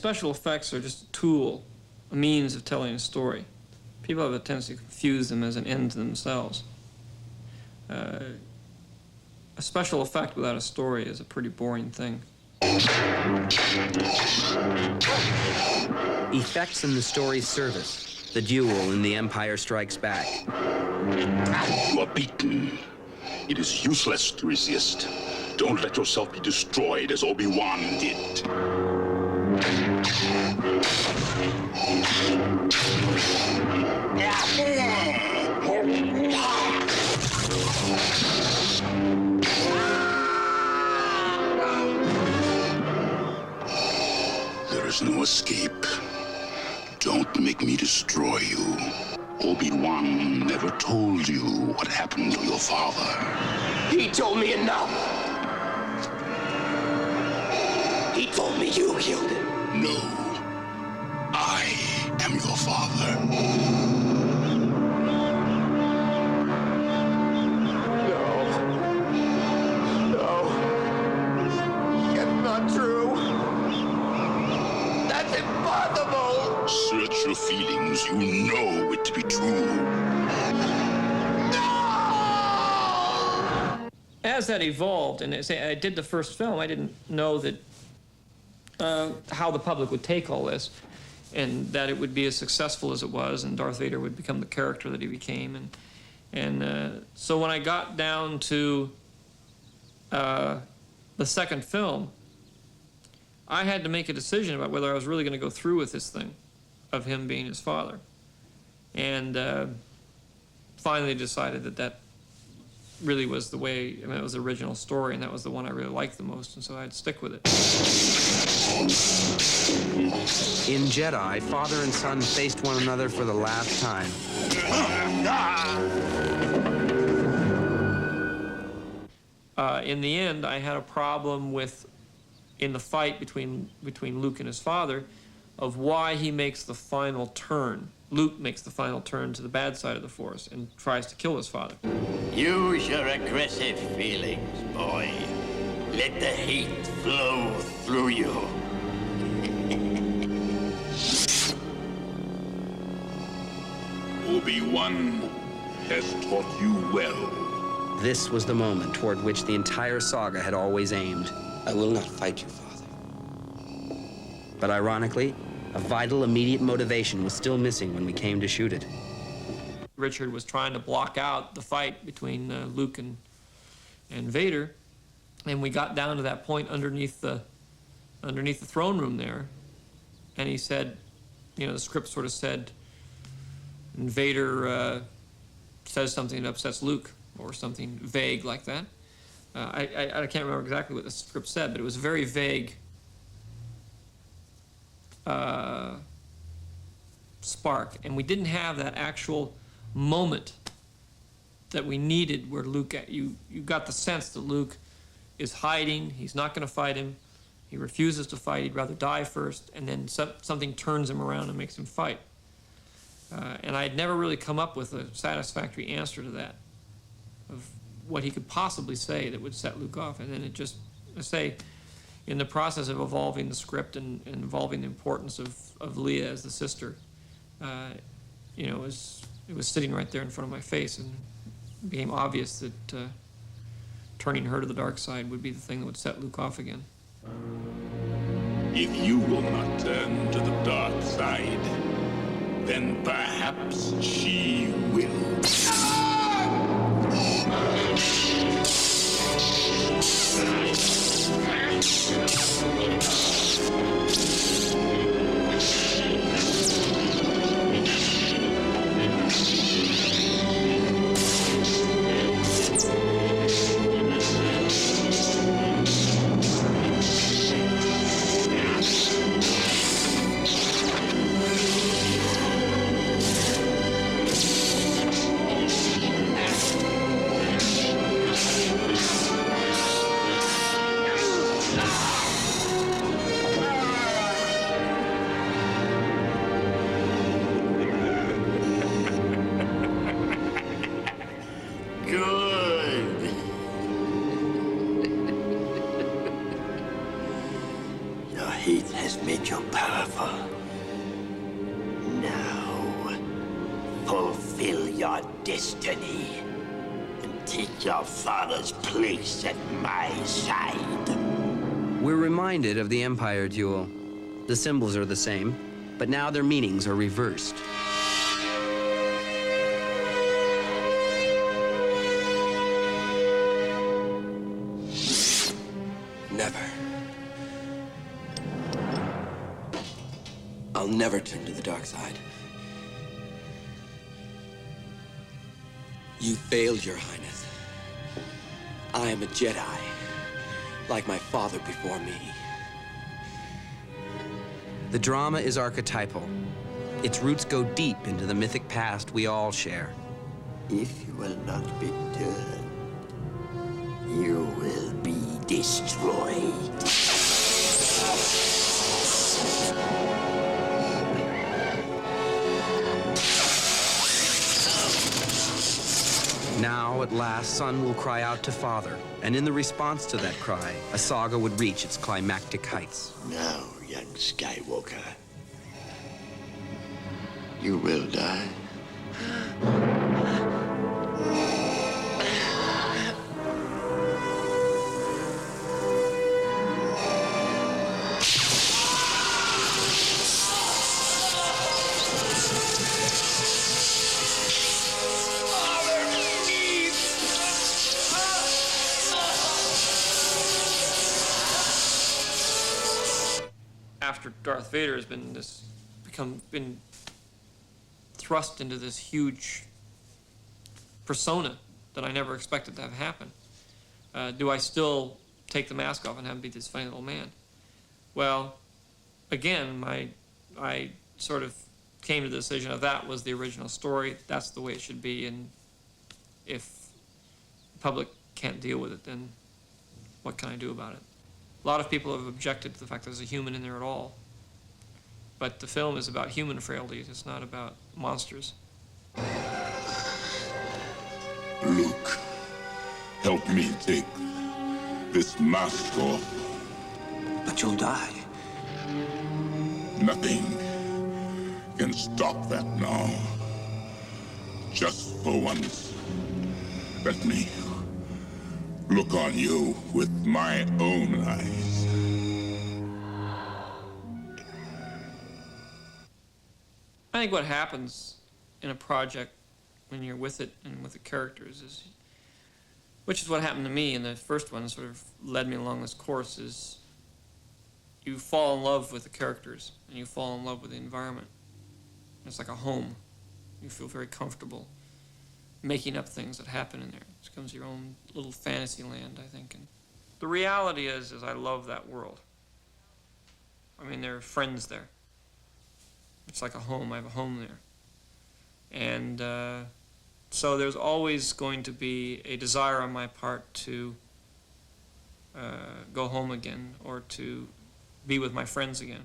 special effects are just a tool, a means of telling a story. People have a tendency to confuse them as an end to themselves. A special effect without a story is a pretty boring thing. Effects in the story's service. The duel in The Empire Strikes Back. You are beaten. It is useless to resist. Don't let yourself be destroyed as Obi-Wan did. There is no escape. Don't make me destroy you. Obi-Wan never told you what happened to your father. He told me enough. He told me you killed him. No. I am your father. No. It's not true. That's impossible. Search your feelings. You know it to be true. As that evolved, and I did the first film, I didn't know that how the public would take all this, and that it would be as successful as it was, and Darth Vader would become the character that he became. And so when I got down to the second film, I had to make a decision about whether I was really going to go through with this thing of him being his father. And finally decided that really was the way, I mean, it was the original story, and that was the one I really liked the most, and so I'd stick with it. In Jedi, father and son faced one another for the last time. In the end, I had a problem with, in the fight between Luke and his father, of why he makes the final turn. Luke makes the final turn to the bad side of the Force and tries to kill his father. Use your aggressive feelings, boy. Let the hate flow through you. Obi-Wan has taught you well. This was the moment toward which the entire saga had always aimed. I will not fight you, Father. But ironically, a vital, immediate motivation was still missing when we came to shoot it. Richard was trying to block out the fight between Luke and Vader, and we got down to that point underneath the throne room there, and he said, you know, the script sort of said, and Vader says something that upsets Luke, or something vague like that. I can't remember exactly what the script said, but it was very vague. Spark, and we didn't have that actual moment that we needed where Luke, you got the sense that Luke is hiding, he's not going to fight him, he refuses to fight, he'd rather die first, and then something turns him around and makes him fight. And I had never really come up with a satisfactory answer to that, of what he could possibly say that would set Luke off. And then it just, I say, in the process of evolving the script and involving the importance of Leia as the sister, you know, it was sitting right there in front of my face, and it became obvious that turning her to the dark side would be the thing that would set Luke off again. If you will not turn to the dark side, then perhaps she will. you're powerful. Now, fulfill your destiny and take your father's place at my side. We're reminded of the Empire duel. The symbols are the same, but now their meanings are reversed. Never. I'll never turn to the dark side. You failed, Your Highness. I am a Jedi, like my father before me. The drama is archetypal. Its roots go deep into the mythic past we all share. If you will not be turned, you will be destroyed. Now, at last, son will cry out to father, and in the response to that cry, a saga would reach its climactic heights. Now, young Skywalker, you will die. After Darth Vader has been thrust into this huge persona that I never expected to have happen, do I still take the mask off and have him be this funny little man? Well, again, I sort of came to the decision of that was the original story. That's the way it should be, and if the public can't deal with it, then what can I do about it? A lot of people have objected to the fact there's a human in there at all. But the film is about human frailties. It's not about monsters. Luke, help me take this mask off. But you'll die. Nothing can stop that now. Just for once, let me look on you with my own eyes. I think what happens in a project when you're with it and with the characters is, which is what happened to me in the first one, sort of led me along this course, is you fall in love with the characters and you fall in love with the environment. It's like a home. You feel very comfortable making up things that happen in there. It becomes your own little fantasy land, I think. And the reality is I love that world. I mean, there are friends there. It's like a home. I have a home there. And so there's always going to be a desire on my part to go home again or to be with my friends again.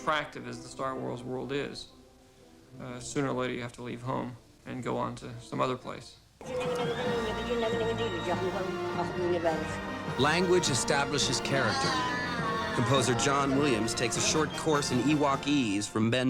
attractive as the Star Wars world is, sooner or later you have to leave home and go on to some other place. Language establishes character. Composer John Williams takes a short course in Ewokese from Ben